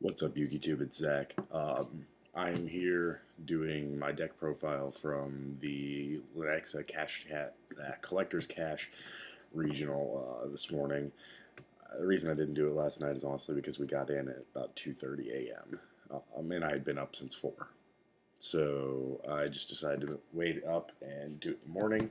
What's up, YouTube? It's Zack. I'm here doing my deck profile from the Lenexa Collector's Cache Regional this morning. The reason I didn't do it last night is honestly because we got in at about 2:30 a.m. And I had been up since 4. So I just decided to wait up and do it in the morning.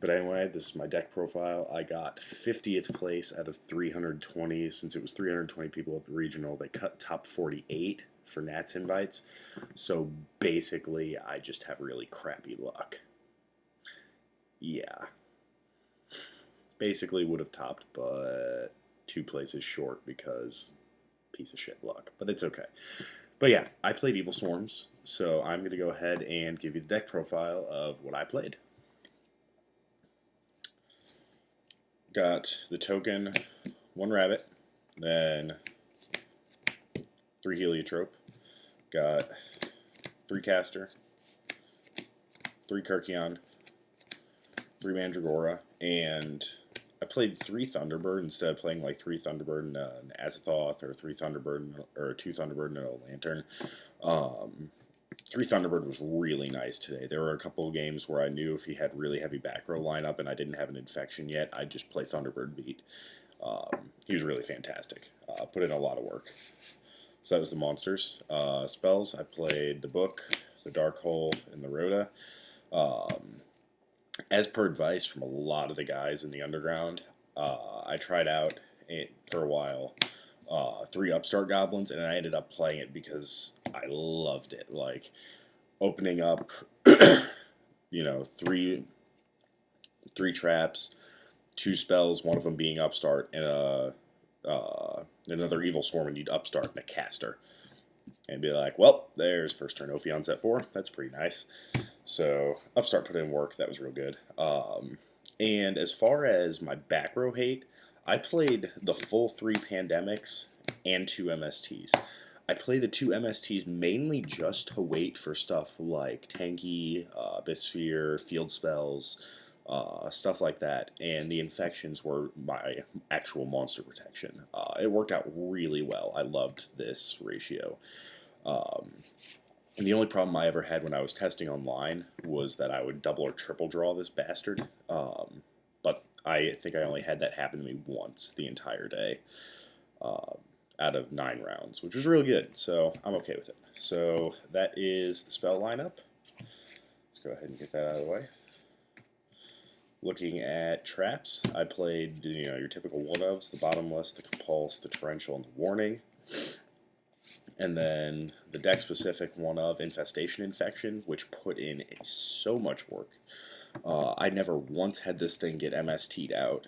But anyway, this is my deck profile. I got 50th place out of 320. Since it was 320 people at the regional, they cut top 48 for Nats invites. So basically, I just have really crappy luck. Yeah. Basically would have topped, but 2 places short because piece of shit luck. But it's okay. But yeah, I played Evilswarms, so I'm going to go ahead and give you the deck profile of what I played. Got the token, 1 rabbit, then 3 heliotrope, got 3 caster, 3 Kirkion, 3 Mandragora, and I played 3 Thunderbird instead of playing like 3 Thunderbird and an Azathoth or 3 Thunderbird or 2 Thunderbird and a Lantern. 3 Thunderbird was really nice today. There were a couple of games where I knew if he had really heavy back row lineup and I didn't have an infection yet, I'd just play Thunderbird beat. He was really fantastic. Put in a lot of work. So that was the monsters. Spells, I played the Book, the Dark Hole, and the Rhoda. As per advice from a lot of the guys in the underground, I tried out for a while 3 Upstart Goblins, and I ended up playing it because I loved it. Like, opening up, three traps, 2 spells, one of them being Upstart, and another Evilswarm, and you'd Upstart and a caster. And be like, well, there's first turn Ophion set 4. That's pretty nice. So, Upstart put in work. That was real good. And as far as my back row hate, I played the full 3 Pandemics and 2 MSTs. I play the 2 MSTs mainly just to wait for stuff like Tanky, Bisphere, Field Spells, stuff like that. And the infections were my actual monster protection. It worked out really well. I loved this ratio. And the only problem I ever had when I was testing online was that I would double or triple draw this bastard. But I think I only had that happen to me once the entire day out of 9 rounds, which was really good. So I'm okay with it. So that is the spell lineup. Let's go ahead and get that out of the way. Looking at traps, I played your typical one-ofs, the bottomless, the compulse, the torrential, and the warning. And then the deck-specific one of Infestation Infection, which put in so much work. I never once had this thing get MST'd out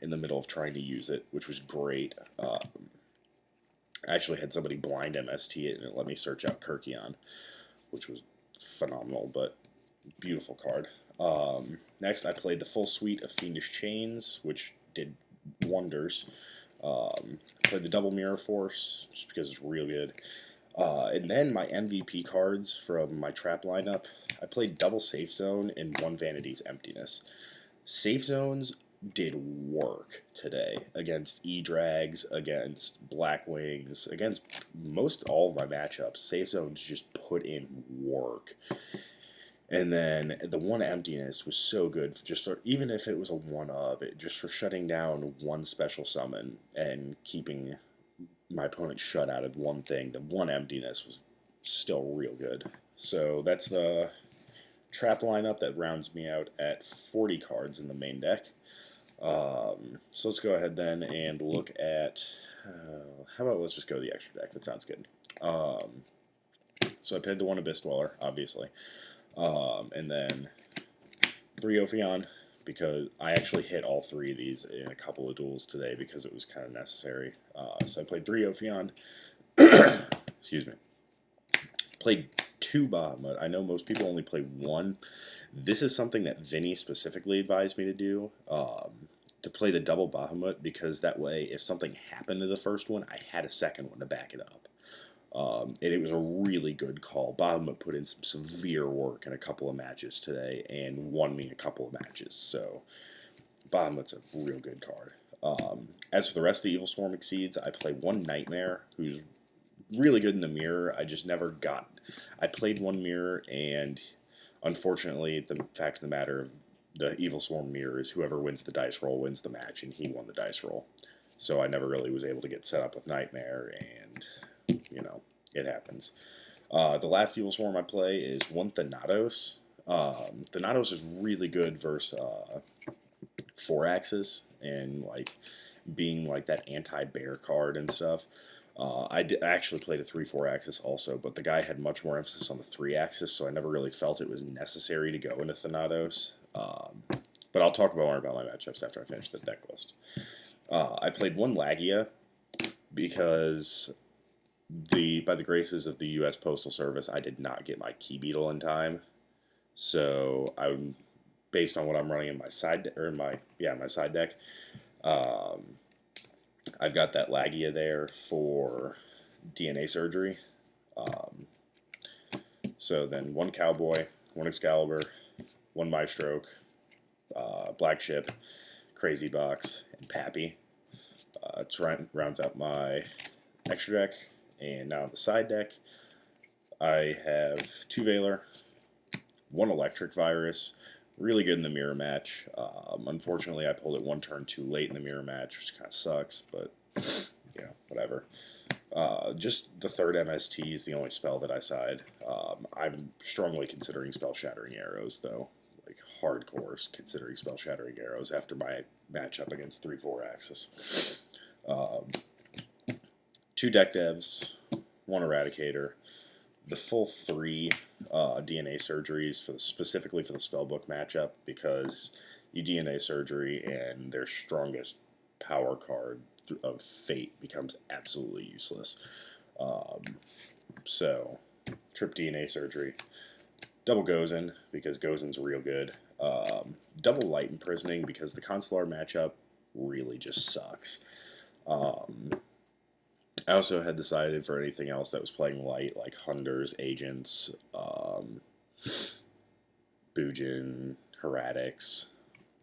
in the middle of trying to use it, which was great. I actually had somebody blind MST it, and it let me search out Kirkion, which was phenomenal, but beautiful card. Next, I played the full suite of Fiendish Chains, which did wonders. Played the double Mirror Force, just because it's real good. And then my MVP cards from my trap lineup, I played double Safe Zone and 1 Vanity's Emptiness. Safe Zones did work today against E-Drags, against Blackwings, against most all of my matchups. Safe Zones just put in work. And then the 1 Emptiness was so good, even if it was a one of it, just for shutting down 1 special summon and keeping my opponent shut out of 1 thing. The 1 Emptiness was still real good. So that's the trap lineup that rounds me out at 40 cards in the main deck. So let's go ahead then and look at, how about let's just go to the extra deck. That sounds good. So I played the 1 Abyss Dweller, obviously. And then 3 Ophion, because I actually hit all 3 of these in a couple of duels today because it was kind of necessary. So I played 3 Ophion. Excuse me. Played 2 Bahamut. I know most people only play 1. This is something that Vinny specifically advised me to do, to play the double Bahamut, because that way if something happened to the first one, I had a second one to back it up. And it was a really good call. Bahamut put in some severe work in a couple of matches today and won me a couple of matches. So Bahamut's a real good card. As for the rest of the Evilswarm Exceeds, I play one Nightmare who's really good in the mirror. I just never got. I played one mirror, and unfortunately, the fact of the matter of the Evilswarm mirror is whoever wins the dice roll wins the match, and he won the dice roll. So I never really was able to get set up with Nightmare, and it happens. The last Evilswarm I play is one Thanatos. Thanatos is really good versus 4-axis and like being like that anti-bear card and stuff. I actually played a 3-4-axis also, but the guy had much more emphasis on the 3-axis, so I never really felt it was necessary to go into Thanatos. But I'll talk more about my matchups after I finish the deck list. I played one Lagia because by the graces of the U.S. Postal Service, I did not get my Key Beetle in time. So I'm based on what I'm running in my side my side deck. I've got that Lagia there for DNA surgery. So then one Cowboy, one Excalibur, one Maestroke, Black Ship, Crazy Box, and Pappy. It rounds out my extra deck. And now the side deck, I have 2 Valor, 1 Electric Virus, really good in the mirror match. Unfortunately, I pulled it 1 turn too late in the mirror match, which kind of sucks, but whatever. Just the 3rd MST is the only spell that I side. I'm strongly considering Spell Shattering Arrows, though. Like, hardcore considering Spell Shattering Arrows after my matchup against 3-4-axis. 2 deck devs, 1 Eradicator, the full 3 DNA surgeries specifically for the spellbook matchup, because you DNA surgery and their strongest power card of Fate becomes absolutely useless. So, trip DNA surgery, double Gozen because Gozen's real good, double Light Imprisoning because the Consular matchup really just sucks. I also had decided for anything else that was playing light, like Hunders, Agents, Bujin, Heretics,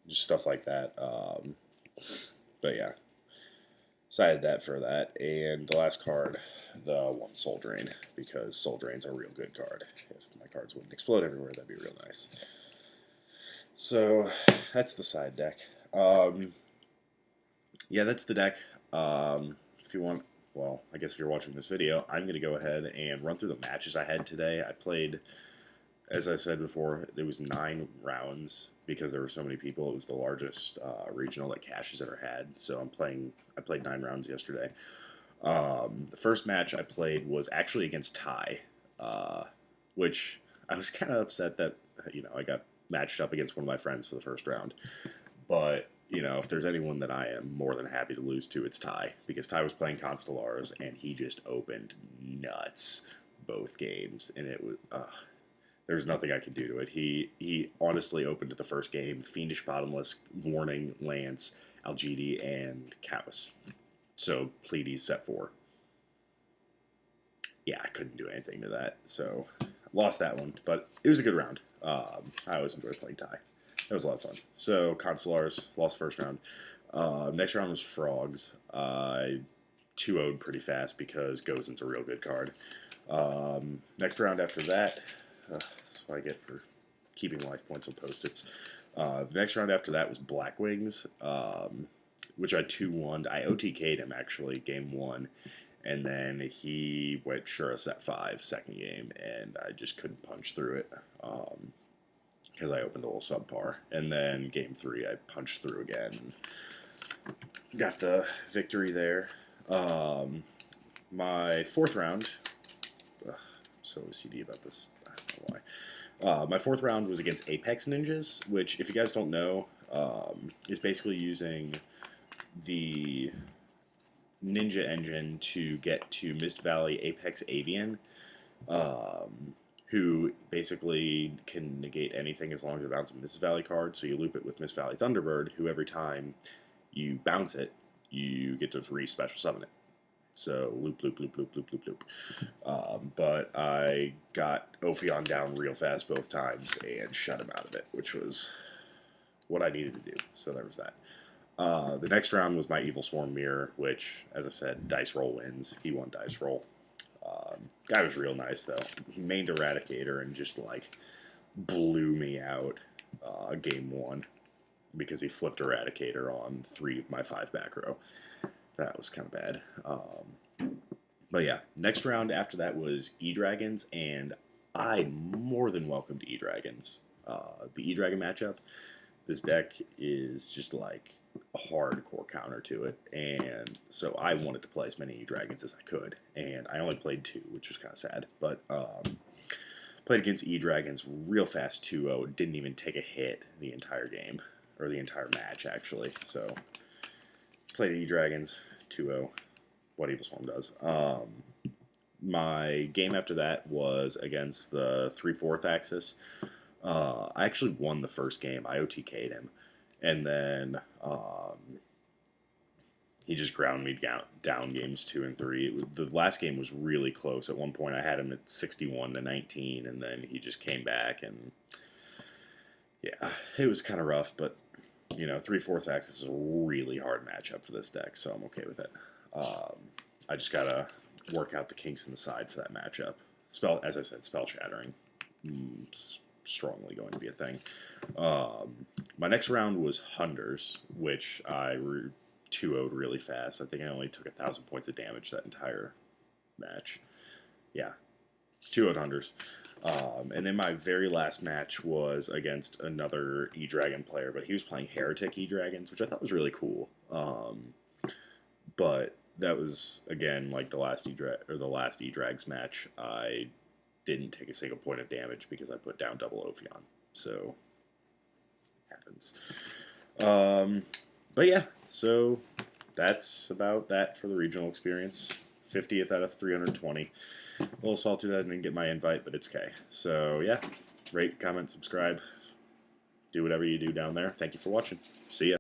just stuff like that. But yeah, decided that for that. And the last card, the 1 Soul Drain, because Soul Drain's a real good card. If my cards wouldn't explode everywhere, that'd be real nice. So that's the side deck. Yeah, that's the deck. If you want... Well, I guess if you're watching this video, I'm going to go ahead and run through the matches I had today. I played, as I said before, there was 9 rounds because there were so many people. It was the largest regional that Cash has ever had. So I played 9 rounds yesterday. The first match I played was actually against Ty, which I was kind of upset that I got matched up against one of my friends for the first round. But if there's anyone that I am more than happy to lose to, it's Ty, because Ty was playing Constellars, and he just opened nuts both games, and it was there's nothing I could do to it. He honestly opened the first game, Fiendish Bottomless, Warning, Lance, Algidi, and Kaus. So Pleiades set 4. Yeah, I couldn't do anything to that, so lost that one, but it was a good round. I always enjoy playing Ty. It was a lot of fun. So, Constellars, lost first round. Next round was Frogs. I 2-0'd pretty fast because Gozen's a real good card. Next round after that, that's what I get for keeping life points on Post-its. The next round after that was Blackwings, which I 2-1'd. I OTK'd him, actually, game 1. And then he went Shura set 5, second game, and I just couldn't punch through it. Because I opened a little subpar. And then game 3, I punched through again. Got the victory there. My 4th round, I'm so OCD about this, I don't know why. My 4th round was against Apex Ninjas, which, if you guys don't know, is basically using the Ninja engine to get to Mist Valley Apex Avian. Who basically can negate anything as long as it bounces a Mist Valley card. So you loop it with Mist Valley Thunderbird, who every time you bounce it, you get to re-special summon it. So loop, loop, loop, loop, loop, loop, loop. But I got Ophion down real fast both times and shut him out of it, which was what I needed to do. So there was that. The next round was my Evilswarm mirror, which, as I said, dice roll wins. He won dice roll. Guy was real nice though. He mained Eradicator and just like blew me out game 1 because he flipped Eradicator on 3 of my 5 back row. That was kind of bad. But yeah, next round after that was E-Dragons, and I more than welcomed E-Dragons. The E-Dragon matchup, this deck is just like a hardcore counter to it, and so I wanted to play as many E-Dragons as I could, and I only played 2, which was kind of sad, but played against E-Dragons real fast 2-0, didn't even take a hit the entire game, or the entire match, actually, so played E-Dragons 2-0, what Evilswarm does. My game after that was against the 3/4 Axis. I actually won the first game. I OTK'd him. And then he just ground me down games 2 and 3. The last game was really close. At one point I had him at 61-19, and then he just came back, and yeah, it was kind of rough, but you know, 3/4 Axis is a really hard matchup for this deck, so I'm okay with it. I just gotta work out the kinks in the side for that matchup. As I said, spell shattering. Strongly going to be a thing. My next round was Hunders, which I 2-0'd really fast. I think I only took 1,000 points of damage that entire match. Yeah, 2-0'd Hunders. And then my very last match was against another E-Dragon player, but he was playing Heretic E-Dragons, which I thought was really cool. But that was, again, like the last E-Drags match. I didn't take a single point of damage because I put down double Ophion. So, happens. But yeah, so that's about that for the regional experience. 50th out of 320. A little salty that I didn't get my invite, but it's okay. So yeah, rate, comment, subscribe. Do whatever you do down there. Thank you for watching. See ya.